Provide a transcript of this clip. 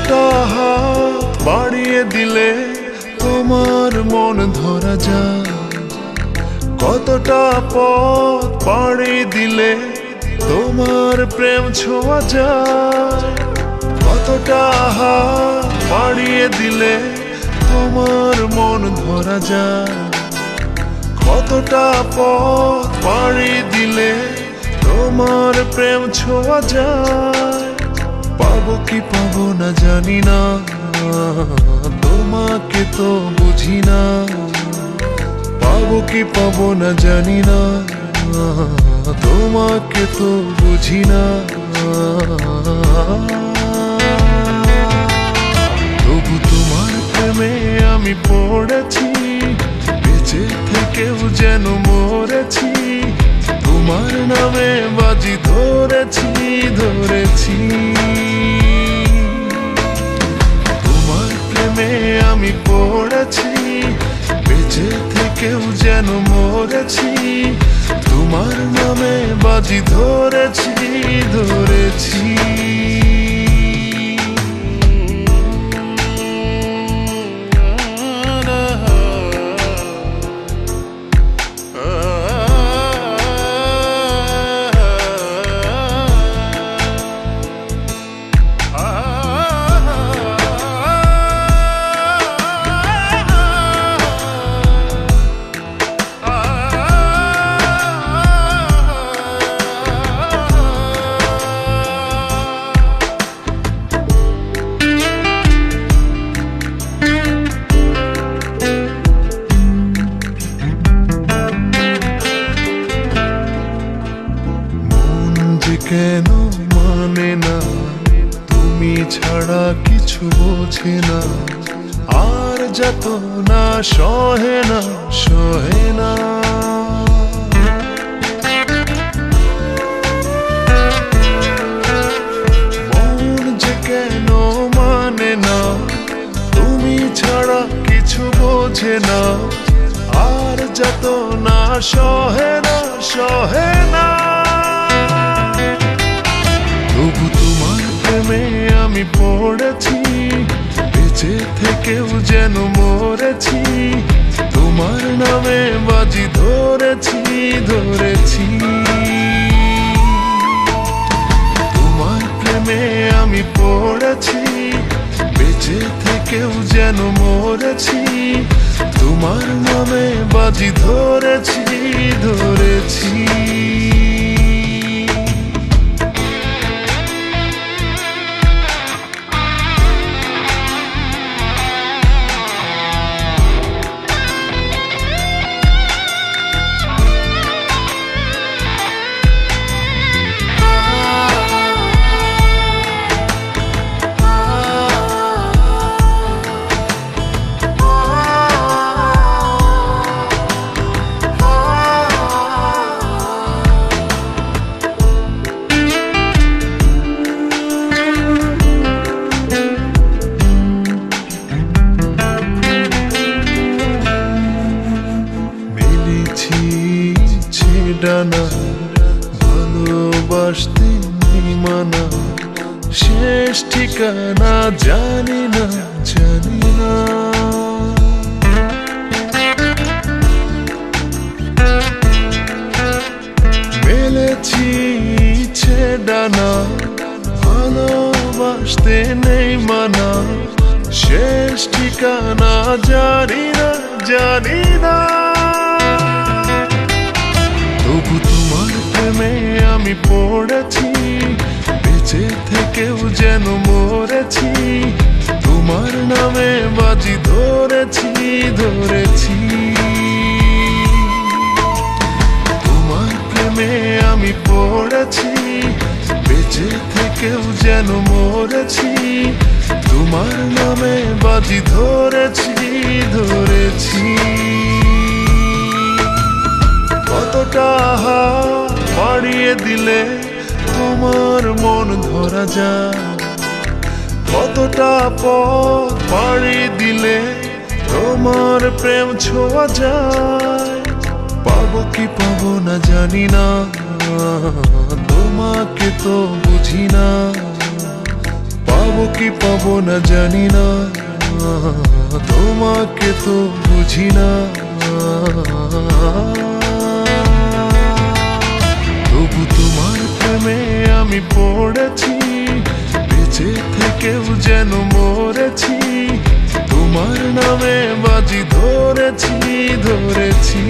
কতটা হাত বাড়িয়ে দিলে তোমার মন ধরা যায়, কতটা পথ পাড়ি দিলে তোমার প্রেম ছোঁয়া যায়, কতটা হাত বাড়িয়ে দিলে তোমার মন ধরা যায়, কতটা পথ পাড়ি দিলে তোমার প্রেম ছোঁয়া যায়। পাবো কি পাবো না জানি না, তোমাকে তো বুঝি না। পাবো কি পাবো না জানি না, তোমাকে তো বুঝি না। তবু তোমার প্রেমে আমি পড়েছি, বেঁচে থেকেও যেন মরেছি। তোমার নামে বাজি ধরেছি ধরেছি, তোমার প্রেমে আমি পড়েছি, বেঁচে থেকেও যেন মরেছি। তোমার নামে বাজি ধরেছি ধরেছি। কেন মানে না, তুমি ছাড়া কিছু বোঝে না, আর যত না সহে না সহে না। মন যে কেন মানে না, তুমি ছাড়া কিছু বোঝে না, আর যত না সহে না সহে না। তবু তোমার প্রেমে আমি পড়েছি, বেঁচে থেকেও যেন মরেছি। তোমার নামে বাজি ধরেছি ধরেছি, তোমার প্রেমে আমি পড়েছি, বেঁচে থেকেও যেন মরেছি। তোমার নামে বাজি ধরেছি ধরেছি। ডানা ভালোবাসতে মানা, শেষ ঠিকানা জানি না জানি না। মেলেছি ইচ্ছে ডানা, ভালোবাসতে নেই মানা, শেষ ঠিকানা জানি না জানি না। তবু তোমার প্রেমে আমি পড়েছি, বেঁচে থেকেও যেন মরেছি। তোমার নামে বাজি ধরেছি ধরেছি, তোমার প্রেমে আমি পড়েছি, বেঁচে থেকেও যেন মরেছি। তোমার নামে বাজি ধরেছি ধরেছি। কতটা হাত বাড়িয়ে দিলে তোমার মন ধরা যায়, কতটা পথ পাড়ি দিলে তোমার প্রেম ছোঁয়া যায়। পাবো কি পাবো না জানি না, তোমাকে তো বুঝি না। পাবো কি পাবো না জানি না, তোমাকে তো বুঝি না। তবু তোমার প্রেমে আমি পড়েছি, বেঁচে থেকেও যেন মরেছি। তোমার নামে বাজি ধরেছি ধরেছি।